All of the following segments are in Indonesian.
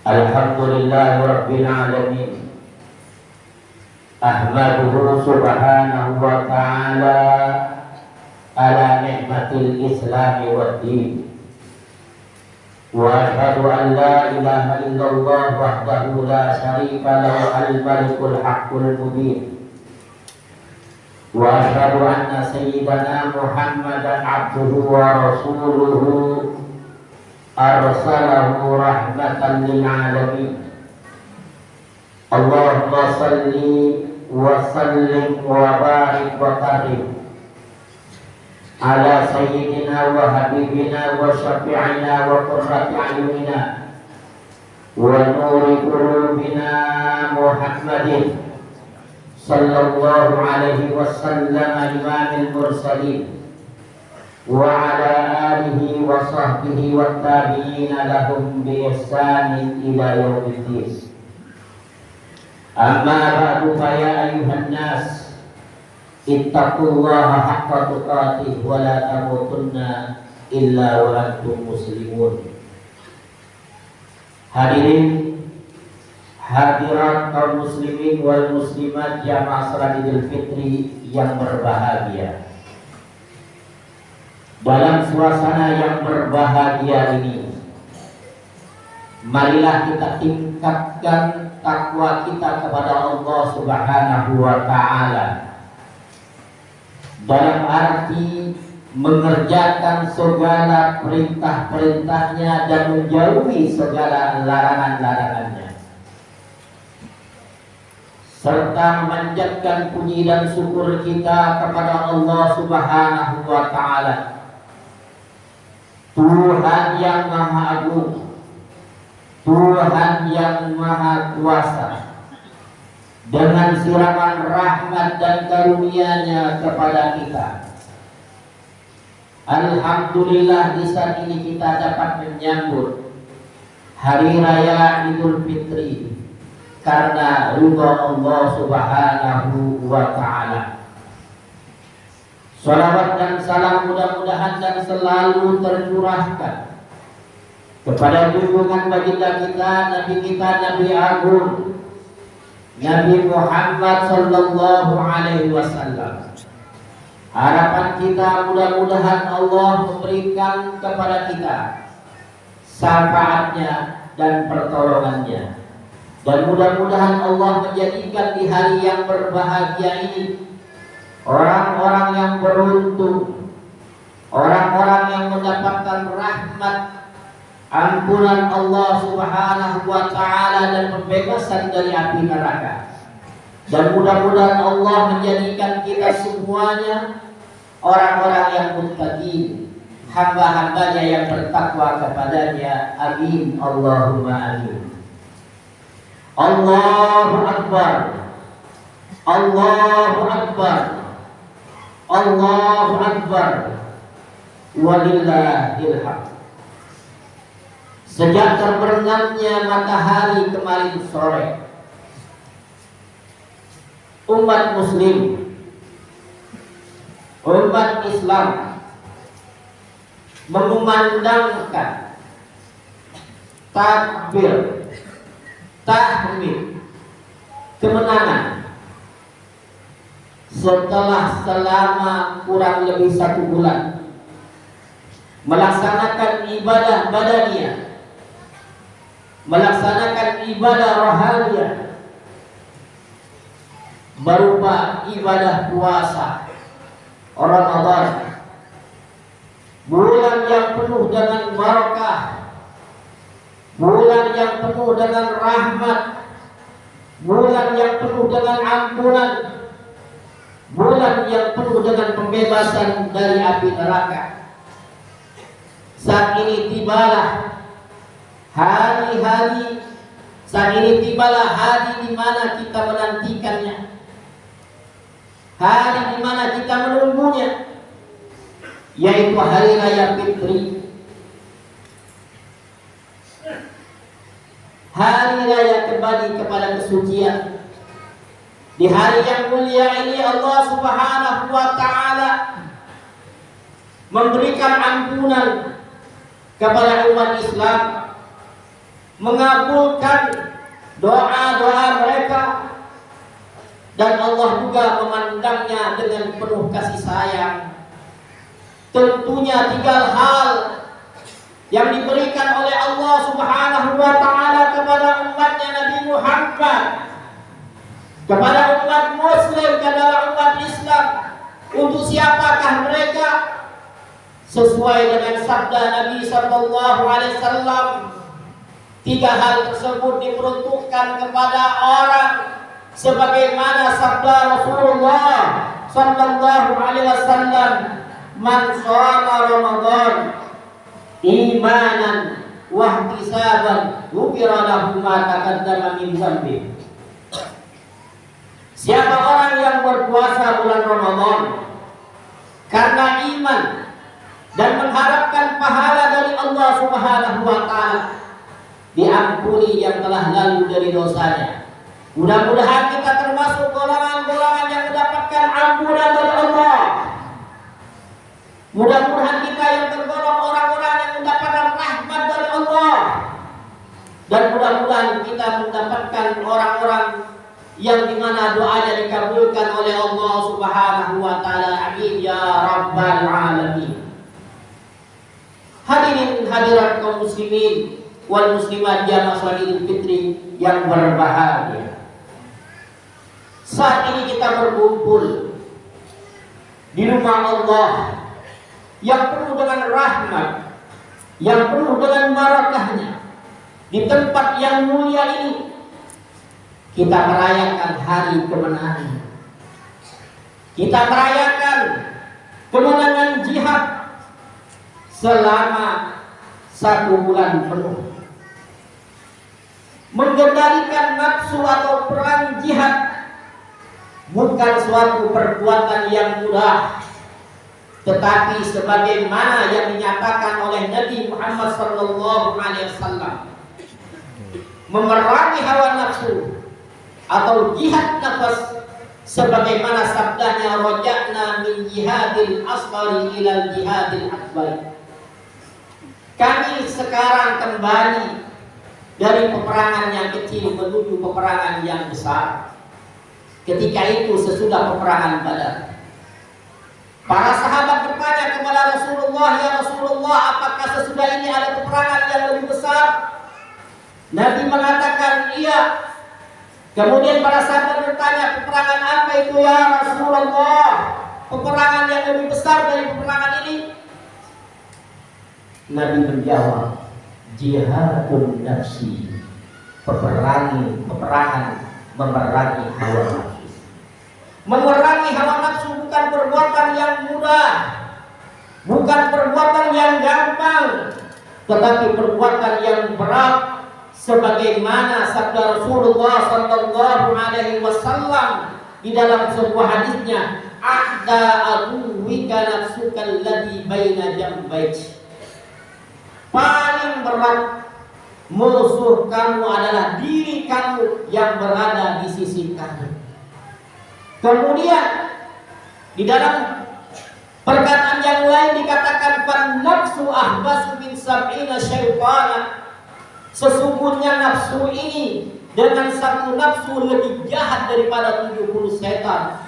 Alhamdulillahi Rabbil Alamin. Ahmaduhu subhanahu wa ta'ala ala ni'matil islami wad din. Wa ashhadu an la ilaha illallah wahdahu la syarika lahu al-malikul haqqul mubin. Wa ashhadu anna sayyidana Muhammadan abduhu wa rasuluhu arsalahu rahmatan lil alamin. Allahumma salli wa sallim wa barik wa karim ala sayyidina wa habibina wa syafi'ina wa qurrati a'yunina wa nuri qulubina Muhammadin sallallahu alaihi wasallam imamil mursalin wa ala alihi wa sahbihi wa tabi'ina lahum bi ihsanin ila yaumiddin. Amma ba'du fa ya ayuhan nas ittaqullaha haqqa tuqatih wa la tamutunna illa wa antum muslimun. Hadirin hadirat kaum muslimin wal muslimat jamaah salat Idul Fitri yang berbahagia. Dalam suasana yang berbahagia ini, marilah kita tingkatkan takwa kita kepada Allah Subhanahu wa ta'ala dalam arti mengerjakan segala perintah-perintahnya dan menjauhi segala larangan-larangannya, serta memanjatkan puji dan syukur kita kepada Allah Subhanahu wa ta'ala, Tuhan yang Maha Agung, Tuhan yang Maha Kuasa, dengan siraman rahmat dan karunia-Nya kepada kita. Alhamdulillah, di saat ini kita dapat menyambut Hari Raya Idul Fitri karena ridha Allah Subhanahu wa ta'ala. Salawat dan salam mudah-mudahan dan selalu tercurahkan kepada junjungan baginda kita, Nabi Agung, Nabi Muhammad sallallahu alaihi wasallam. Harapan kita mudah-mudahan Allah memberikan kepada kita syafaatnya dan pertolongannya, dan mudah-mudahan Allah menjadikan di hari yang berbahagia ini orang-orang yang beruntung, orang-orang yang mendapatkan rahmat, ampunan Allah Subhanahu wa ta'ala dan pembebasan dari api neraka. Dan mudah-mudahan Allah menjadikan kita semuanya orang-orang yang muttaqin, hamba-hambanya yang bertakwa kepadanya. Amin Allahumma amin. Allahu Akbar, Allahu Akbar, Allahu Akbar, walillahil hamd. Sejak terbenamnya matahari kemarin sore, umat muslim, umat Islam mengumandangkan takbir, tahmid, kemenangan setelah selama kurang lebih 1 bulan melaksanakan ibadah badaniyah, melaksanakan ibadah rohaniah berupa ibadah puasa Ramadan, bulan yang penuh dengan barakah, bulan yang penuh dengan rahmat, bulan yang penuh dengan ampunan, bulan yang penuh dengan pembebasan dari api neraka. Saat ini tibalah hari-hari, saat ini tibalah hari di mana kita menantikannya, hari di mana kita menunggunya, yaitu Hari Raya Fitri, Hari Raya kembali kepada kesucian. Di hari yang mulia ini Allah Subhanahu wa ta'ala memberikan ampunan kepada umat Islam, mengabulkan doa-doa mereka, dan Allah juga memandangnya dengan penuh kasih sayang. Tentunya 3 hal yang diberikan oleh Allah Subhanahu wa ta'ala kepada umatnya Nabi Muhammad, kepada umat Muslim, kepada umat Islam. Untuk siapakah mereka? Sesuai dengan sabda Nabi Sallallahu Alaihi Wasallam, 3 hal tersebut diperuntukkan kepada orang sebagaimana sabda Rasulullah Sallallahu Alaihi Wasallam, man shoma Ramadan imanan wa ihtisaban ghufira lahu ma taqaddama min dhanbi. Siapa orang yang berpuasa bulan Ramadan karena iman dan mengharapkan pahala dari Allah Subhanahu wa ta'ala, diampuni yang telah lalu dari dosanya. Mudah-mudahan kita termasuk golongan-golongan yang mendapatkan ampunan dari Allah. Mudah-mudahan kita yang tergolong orang-orang yang mendapatkan rahmat dari Allah. Dan mudah-mudahan kita mendapatkan orang-orang yang dimana doanya dikabulkan oleh Allah Subhanahu wa ta'ala. Amin ya rabbal alamin. Hadirin hadirat kaum muslimin wal muslimat jamaah salat Idul Fitri yang berbahagia. Saat ini kita berkumpul di rumah Allah yang penuh dengan rahmat, yang penuh dengan barakahnya. Di tempat yang mulia ini kita merayakan hari kemenangan. Kita merayakan kemenangan jihad selama 1 bulan penuh. Mengendalikan nafsu atau perang jihad bukan suatu perbuatan yang mudah, tetapi sebagaimana yang dinyatakan oleh Nabi Muhammad SAW, memerangi hawa nafsu atau jihad nafas, sebagaimana sabdanya, raja'na min jihadil asghari ilal jihadil akbar. Kami sekarang kembali dari peperangan yang kecil menuju peperangan yang besar. Ketika itu sesudah peperangan Badar, para sahabat bertanya kepada Rasulullah, ya Rasulullah, apakah sesudah ini ada peperangan yang lebih besar? Nabi mengatakan iya. Kemudian para sahabat bertanya, peperangan apa itu ya Rasulullah? Peperangan yang lebih besar dari peperangan ini? Nabi menjawab, jihadun nafsi, peperangan memerangi hawa nafsu. Memerangi hawa nafsu bukan perbuatan yang mudah, bukan perbuatan yang gampang, tetapi perbuatan yang berat. Sebagaimana sabda Rasulullah Sallallahu Alaihi Wasallam di dalam sebuah hadisnya, ahda aduwika nafsuka alladhi baina jambayk. Paling berat musuh kamu adalah diri kamu yang berada di sisi kamu. Kemudian di dalam perkataan yang lain dikatakan, fan nafsu ahbasu min sab'ina syaitana. Sesungguhnya nafsu ini dengan 1 nafsu lebih jahat daripada 70 setan.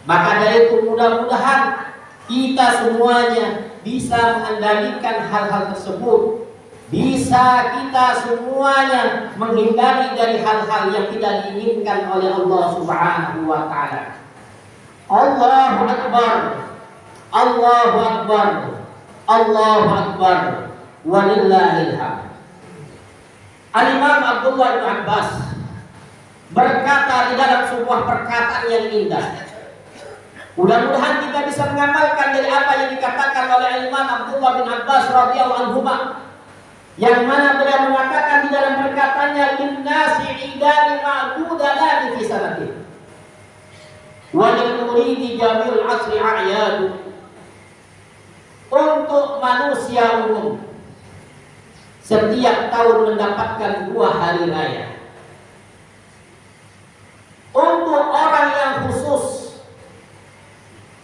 Maka dari itu mudah-mudahan kita semuanya bisa mengendalikan hal-hal tersebut. Bisa kita semuanya menghindari dari hal-hal yang tidak diinginkan oleh Allah Subhanahu wa ta'ala. Allahu Akbar, Allahu Akbar, Allahu Akbar, walillahil hamd. Al-Imam Abdullah bin Abbas berkata di dalam sebuah perkataan yang indah. Mudah-mudahan kita bisa mengamalkan dari apa yang dikatakan oleh Imam Abdullah bin Abbas radhiyallahu anhu, yang mana beliau mengatakan di dalam perkataannya, linnasi idani ma'dudani fi sanatin wa lil muridi jamil asri a'yadu. Untuk manusia umum setiap tahun mendapatkan 2 hari raya. Untuk orang yang khusus,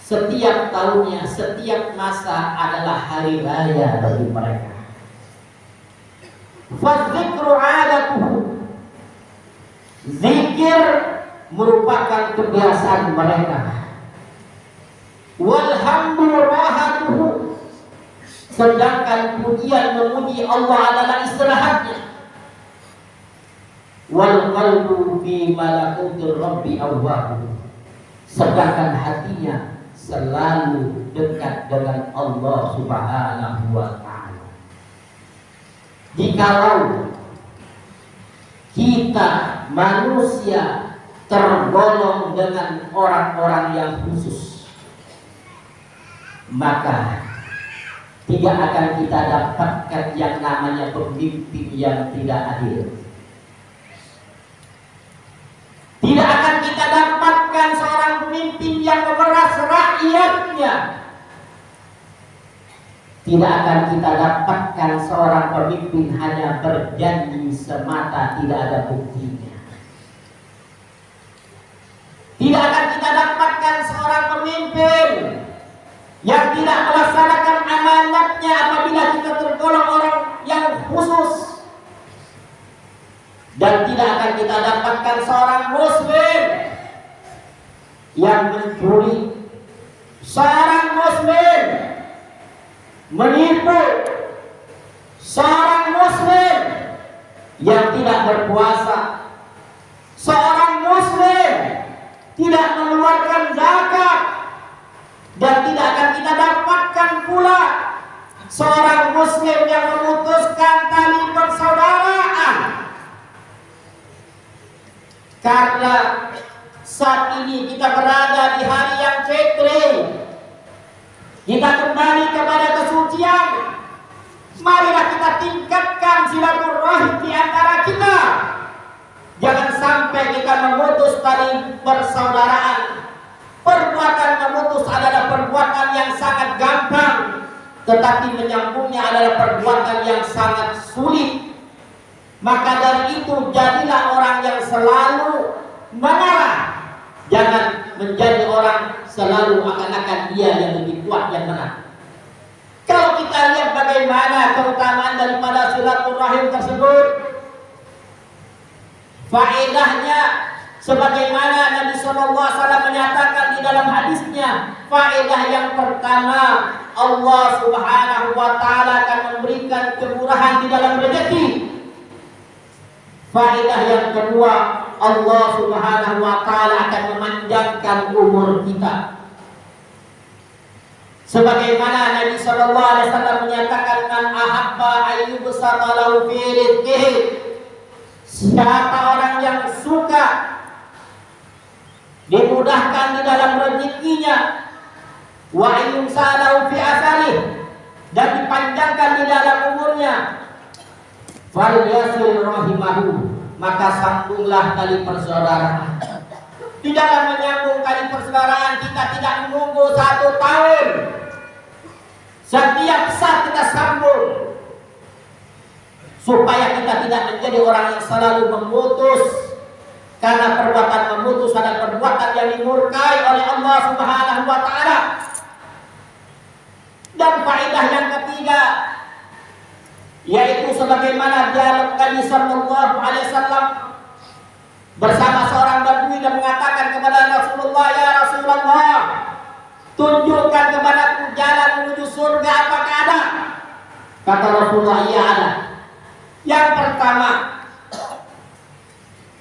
setiap tahunnya, setiap masa adalah hari raya bagi mereka. Fadzikru adatuhu. Zikir merupakan kebiasaan mereka. Walhamdu rahatuhu. Sedangkan pujian memuji Allah adalah istirahatnya. Wal qalbu fi malakutir rabbi awwahu. Sedangkan hatinya selalu dekat dengan Allah Subhanahu wa ta'ala. Jikalau kita manusia tergolong dengan orang-orang yang khusus, maka tidak akan kita dapatkan yang namanya pemimpin yang tidak adil. Tidak akan kita dapatkan seorang pemimpin yang memeras rakyatnya. Tidak akan kita dapatkan seorang pemimpin hanya berjanji semata, tidak ada buktinya. Tidak akan kita dapatkan seorang pemimpin yang tidak melaksanakan amanatnya apabila kita tergolong orang yang khusus. Dan tidak akan kita dapatkan seorang muslim yang mencuri, seorang muslim menipu, seorang muslim yang tidak berpuasa, seorang muslim tidak mengeluarkan zakat. Dan tidak akan kita dapatkan pula seorang muslim yang memutuskan tali persaudaraan. Karena saat ini kita berada di hari yang fitri, kita kembali kepada kesucian. Marilah kita tingkatkan silaturahim di antara kita. Jangan sampai kita memutus tali persaudaraan. Perbuatan memutus adalah perbuatan yang sangat gampang, tetapi menyambungnya adalah perbuatan yang sangat sulit. Maka dari itu jadilah orang yang selalu mengalah. Jangan menjadi orang selalu akan dia yang lebih kuat yang menang. Kalau kita lihat bagaimana keutamaan daripada silaturahim tersebut, faedahnya sebagaimana Nabi SAW menyatakan di dalam hadisnya, faedah yang pertama, Allah Subhanahu wa ta'ala akan memberikan kemurahan di dalam rezeki. Faedah yang kedua, Allah Subhanahu wa ta'ala akan memanjangkan umur kita. Sebagaimana Nabi SAW menyatakan, man ahabba ayyubsata lahu fi rizqihi. Siapa orang yang suka dimudahkan di dalam rezekinya, wa yumsalahu fi asarih, dan dipanjangkan di dalam umurnya, fal yasil rahimahu, maka sambunglah tali persaudaraan. Di dalam menyambung tali persaudaraan kita tidak menunggu 1 tahun. Setiap saat kita sambung, supaya kita tidak menjadi orang yang selalu memutus. Karena perbuatan memutus adalah perbuatan yang dimurkai oleh Allah Subhanahu wa ta'ala. Dan faedah yang ketiga, yaitu sebagaimana dialog Nabi sallallahu alaihi wasallam bersama seorang badui dan mengatakan kepada Rasulullah, ya Rasulullah, tunjukkan kepadaku jalan menuju surga, apakah ada? Kata Rasulullah, iya ada. Yang pertama,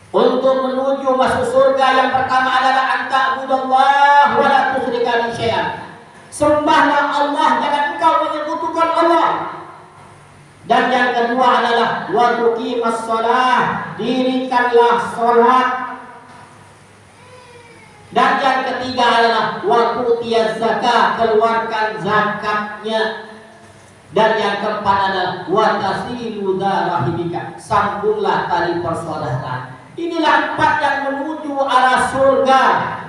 untuk menuju masuk surga, yang pertama adalah anta'budallah wa la tusyrika bihi syai'an. Sembahlah Allah, jangan engkau menyekutukan Allah. Dan yang kedua adalah wa tuqimas shalah, dirikanlah salat. Dan yang ketiga adalah wa tu'tiyaz zakah, keluarkan zakatnya. Dan yang keempat adalah wa tasilu darahibika, sambunglah tali persaudaraan. Inilah 4 yang menuju arah surga.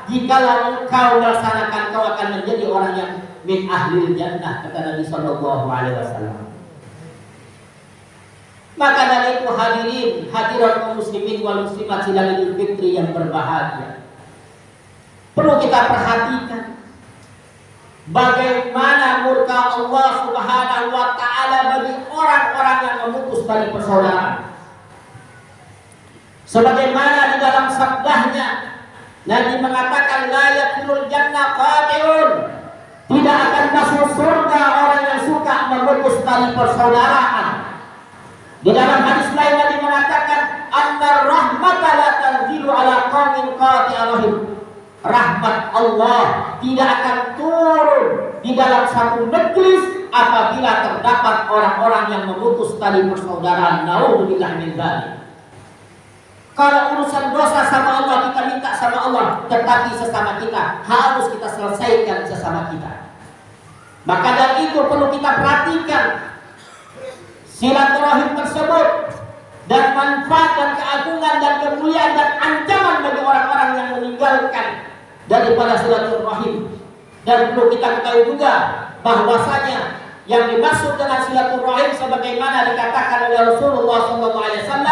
Jikalau engkau melaksanakan, kau akan menjadi orang yang min ahlil jannah, kata Nabi sallallahu alaihi wasallam. Maka dari itu hadirat kaum muslimin wal muslimat sidang Idul Fitri yang berbahagia, perlu kita perhatikan bagaimana murka Allah Subhanahu wa taala bagi orang-orang yang memutus tali persaudaraan. Sebagaimana di dalam sabdanya Nabi mengatakan la yadkhulul jannah qati'un, tidak akan masuk surga orang yang suka memutus tali persaudaraan. Di dalam hadis lain Nabi mengatakan annar rahmata la tanzilu ala qaumin qati'arahim, rahmat Allah tidak akan turun di dalam satu negeri apabila terdapat orang-orang yang memutus tali persaudaraan. Naudzubillah min dzalik. Kalau urusan dosa sama Allah kita minta sama Allah, tetapi sesama kita harus kita selesaikan sesama kita. Maka dari itu perlu kita perhatikan silaturahim tersebut dan manfaat dan keagungan dan kemuliaan dan ancaman bagi orang-orang yang meninggalkan daripada silaturahim. Dan perlu kita ketahui juga bahwasanya yang dimaksud dengan silaturahim sebagaimana dikatakan oleh Rasulullah SAW,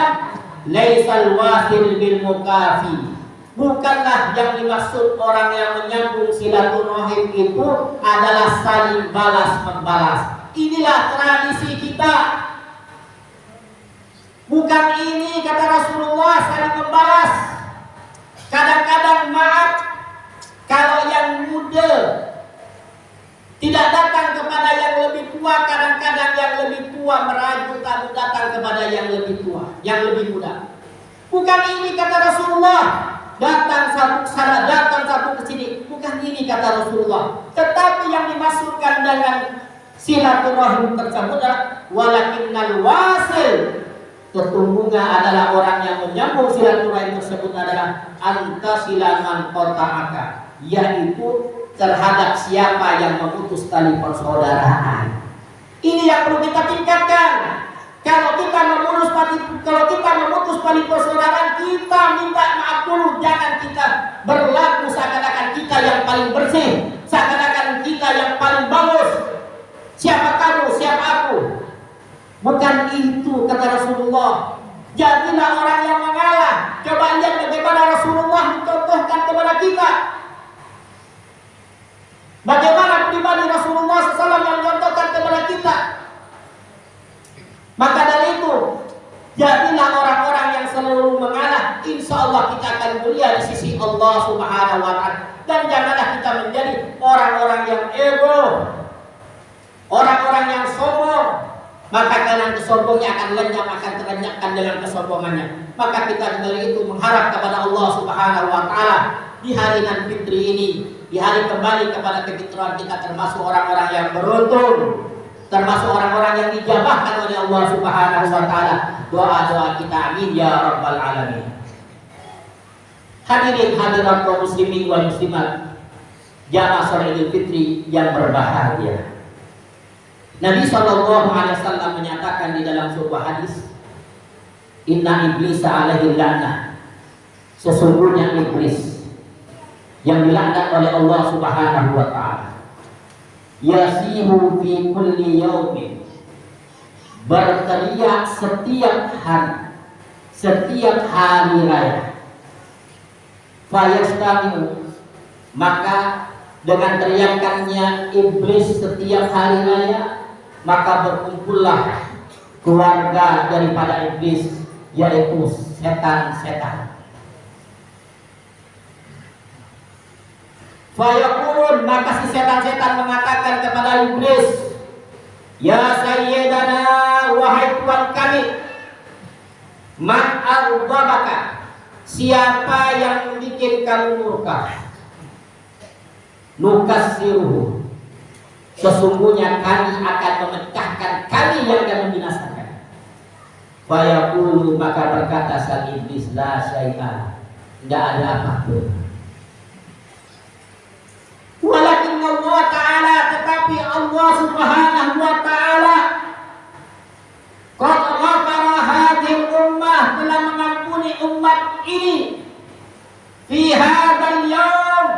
laisal wasil bil mukafi, bukanlah yang dimaksud orang yang menyambung silaturahim itu adalah saling balas membalas. Inilah tradisi kita. Bukan ini kata Rasulullah saling membalas. Kadang-kadang maaf kalau yang muda tidak datang kepada yang lebih tua, kadang-kadang yang lebih tua merayu tamu datang kepada yang lebih tua, yang lebih muda. Bukan ini kata Rasulullah, datang satu ke sini. Bukan ini kata Rasulullah. Tetapi yang dimaksudkan dengan silaturahim tersebut adalah walakinnal wasil, sesungguhnya adalah orang yang menyambung silaturahim tersebut adalah antasilaman qata'aka, yaitu terhadap siapa yang memutus tali persaudaraan. Ini yang perlu kita tingkatkan. Kalau kita memutus tali persaudaraan, kita minta maaf dulu. Jangan kita berlaku seakan-akan kita yang paling bersih, seakan-akan kita yang paling bagus. Siapa kamu, siapa aku? Bukan itu kata Rasulullah. Jadilah orang yang mengalah. Coba lihat bagaimana Rasulullah mencontohkan kepada kita. Bagaimana pribadi Rasulullah SAW yang mencontohkan kepada kita. Maka dari itu, jadilah orang-orang yang selalu mengalah. Insya Allah kita akan mulia di sisi Allah Subhanahu wa ta'ala. Dan janganlah kita menjadi orang-orang yang ego, orang-orang yang sombong. Maka karena kesombongnya akan lenyap, akan terlenyapkan dengan kesombongannya. Maka kita dari itu mengharap kepada Allah Subhanahu wa ta'ala di hari nan fitri ini, di hari kembali kepada kefitraan kita, termasuk orang-orang yang beruntung, termasuk orang-orang yang dijabahkan oleh Allah Subhanahu wa ta'ala. Doa-doa kita, amin ya rabbal alamin. Hadirin hadirat kaum muslimin wal muslimat, jamaah salat Idul Fitri yang berbahagia. Nabi SAW menyatakan di dalam sebuah hadis, inna iblis alaihi la'nah, sesungguhnya iblis yang dilaknat oleh Allah Subhanahu wa ta'ala, yasihu fi kulli yaumin, berteriak setiap hari raya. Fayastami'u, maka dengan teriakannya iblis setiap hari raya, maka berkumpullah keluarga daripada iblis, yaitu setan-setan. Fayaqulun, maka si setan-setan mengatakan kepada iblis, ya sayyidana, wahai Tuhan kami, man ardabaka, siapa yang membuat kamu murka? Nukassiruhu, sesungguhnya kami akan memecahkan, kami yang akan membinasakan. Fayaqulu, maka berkata sang iblis, la syai'a, tidak ada apapun. Walakin Allah Ta'ala, tetapi Allah Subhanahu wa ta'ala qad ghafara hadhihi ummah, telah mengampuni umat ini fi hadzal yaum,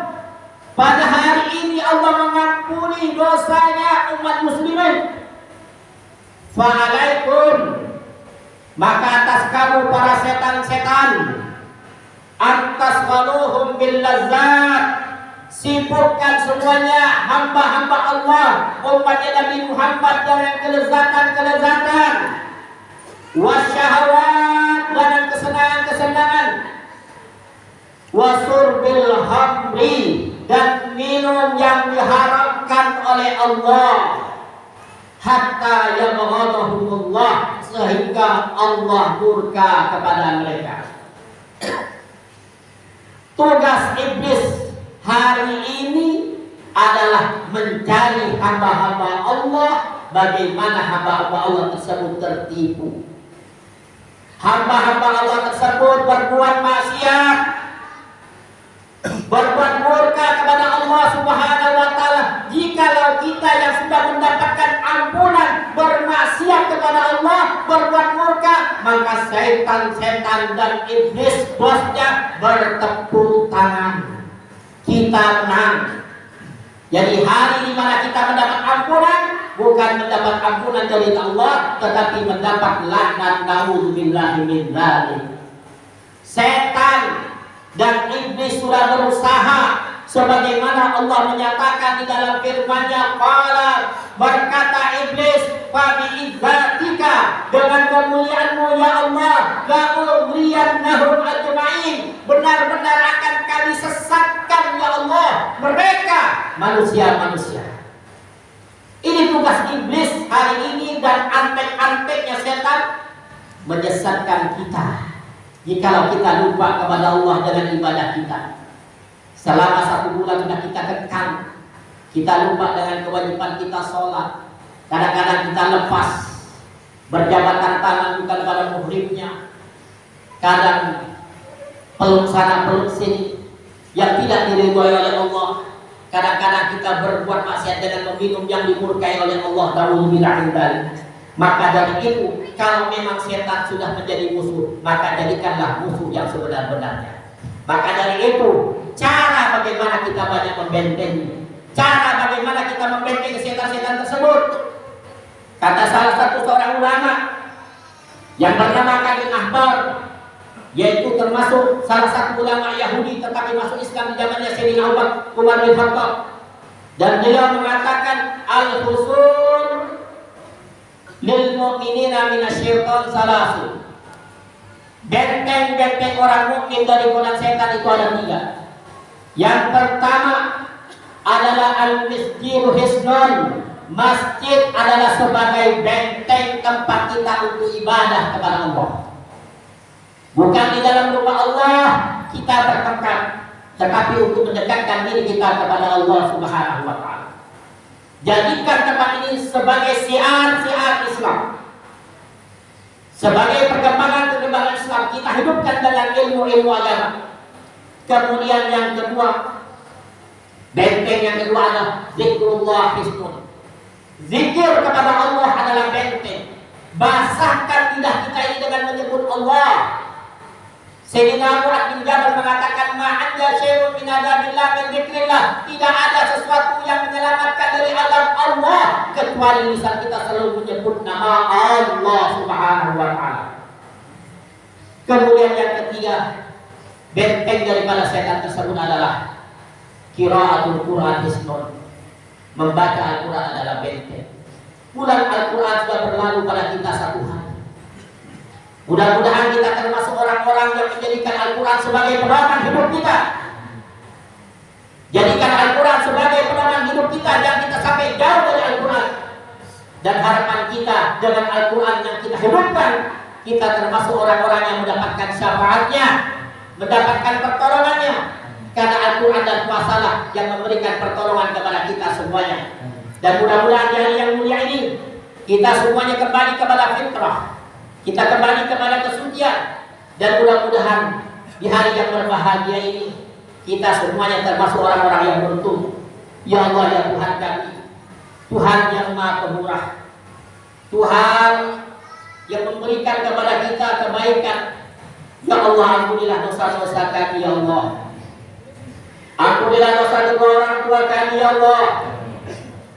pada hari ini Allah mengampuni dosanya umat muslimin. Fa'alaikum, maka atas kamu para setan-setan, antas waluhum bil lazzat, Sibukkan semuanya hamba-hamba Allah, umatnya Nabi Muhammad dengan kelezatan-kelezatan, wasyahawat dengan kesenangan-kesenangan, wasurbil hamri dan minum yang diharamkan oleh Allah, hatta yabghadahumullah sehingga Allah murka kepada mereka. Tugas iblis hari ini adalah mencari hamba-hamba Allah, bagaimana hamba-hamba Allah tersebut tertipu. Hamba-hamba Allah tersebut berbuat maksiat, berbuat murka kepada Allah Subhanahu wa taala. Jikalau kita yang sudah mendapatkan ampunan bermaksiat kepada Allah, berbuat murka, maka setan-setan dan iblis bosnya bertepuk tangan. Kita menang. Jadi hari di mana kita mendapat ampunan, bukan mendapat ampunan dari Allah, tetapi mendapat laknat. Nauzubillahi min dzalik. Setan dan iblis sudah berusaha, sebagaimana Allah menyatakan di dalam firman-Nya, qala, berkata iblis, fa bi'izzatika, dengan kemuliaan-Mu ya Allah, la ughwiyannahum ajma'in, benar-benar akan kami sesatkan ya Allah mereka manusia-manusia. Ini tugas iblis hari ini, dan antek-anteknya setan menyesatkan kita jikalau kita lupa kepada Allah dengan ibadah kita. Selama 1 bulan sudah kita kekang, kita lupa dengan kewajiban kita sholat. Kadang-kadang kita lepas, berjabatan tangan bukan pada muhrimnya, kadang peluk sana peluk sini yang tidak diridhoi oleh Allah. Kadang-kadang kita berbuat maksiat dengan meminum yang dimurkai oleh Allah. Nauzubillahi min dzalik. Maka dari itu, kalau memang setan sudah menjadi musuh, maka jadikanlah musuh yang sebenar-benarnya. Maka dari itu, cara bagaimana kita banyak membentengi, cara bagaimana kita membentengi setan-setan tersebut. Kata salah satu seorang ulama yang bernama Kadim Ahbar, yaitu termasuk salah satu ulama Yahudi tetapi masuk Islam di zamannya Sayyidina Umar bin Khattab, dan beliau mengatakan al-husul lil mu'minina minasyaiton salasu. Benteng-benteng orang mukmin dari godaan setan itu ada 3. Yang pertama adalah al-masjidu hisnun. Masjid adalah sebagai benteng tempat kita untuk ibadah kepada Allah. Bukan di dalam rumah Allah kita bertengkar, tetapi untuk mendekatkan diri kita kepada Allah Subhanahu wa taala. Jadikan tempat ini sebagai syiar Islam, sebagai perkembangan Islam. Kita hidupkan dengan ilmu agama. Kemudian yang kedua, benteng yang kedua adalah zikrullah hisnun. Zikir kepada Allah adalah benteng. Basahkan lidah kita ini dengan menyebut Allah. Sayyidina Mu'adz bin Jabal mengatakan, ma'adda syai'un min adabillah min dzikrillah. Tidak ada sesuatu yang menyelamatkan dari azab Allah kecuali lisan kita selalu menyebut nama Allah Subhanahu wa taala. Kemudian yang ketiga, benteng daripada setan tersebut adalah qiraatul Qur'an hisnun. Membaca Al-Quran adalah benteng. Bulan Al-Quran sudah berlalu pada kita 1 hari. Mudah-mudahan kita termasuk orang-orang yang menjadikan Al-Quran sebagai pedoman hidup kita. Jadikan Al-Quran sebagai pedoman hidup kita, dan kita sampai jauh dari Al-Quran. Dan harapan kita dengan Al-Quran yang kita hidupkan, kita termasuk orang-orang yang mendapatkan syafaatnya, mendapatkan pertolongannya. Karena Al-Quran dan puasalah yang memberikan pertolongan kepada kita semuanya. Dan mudah-mudahan di hari yang mulia ini, kita semuanya kembali kepada fitrah, kita kembali kepada kesucian, dan mudah-mudahan di hari yang berbahagia ini kita semuanya termasuk orang-orang yang beruntung. Ya Allah, ya Tuhan kami, Tuhan yang Maha Pemurah, Tuhan yang memberikan kepada kita kebaikan. Ya Allah, ampunilah dosa-dosa kami ya Allah. Ampunilah dosa kedua orang tua kami ya Allah.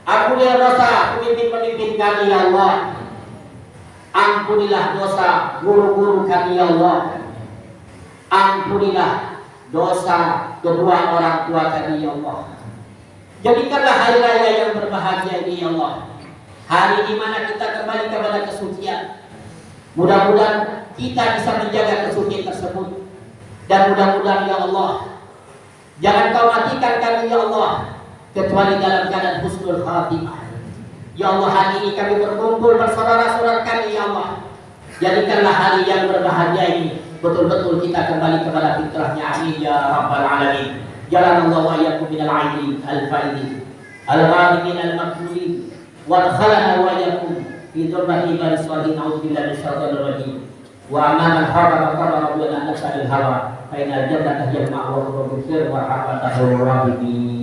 Ampunilah dosa pemimpin-pemimpin kami ya Allah. Ampunilah dosa guru-guru kami ya Allah. Ampunilah dosa kedua orang tua kami ya Allah. Jadikanlah hari raya yang berbahagia ini ya Allah, hari di mana kita kembali kepada kesucian. Mudah-mudahan kita bisa menjaga kesucian tersebut, dan mudah-mudahan ya Allah, jangan kau matikan kami ya Allah kecuali dalam keadaan husnul khatimah. Ya Allah, hari ini kami berkumpul bersaudara-saudara kami ya Allah. Jadikanlah hari yang berbahagia ini betul-betul kita kembali kepada fitrahnya. Amin ya rabbal alamin. Jalan Allah wa iyyakum minal aidin al-faidin al-ghalimin al-maqbulin wa adkhalana wa iyyakum fi dzurriyyati ibadis shalihin. A'udzubillahi minasyaitonir rajim. Wa amman harrama qarrama rabbuna an nafsa al hawa fa innal jannata hiya al-ma'wa wa rabbil warhamatahu rabbi.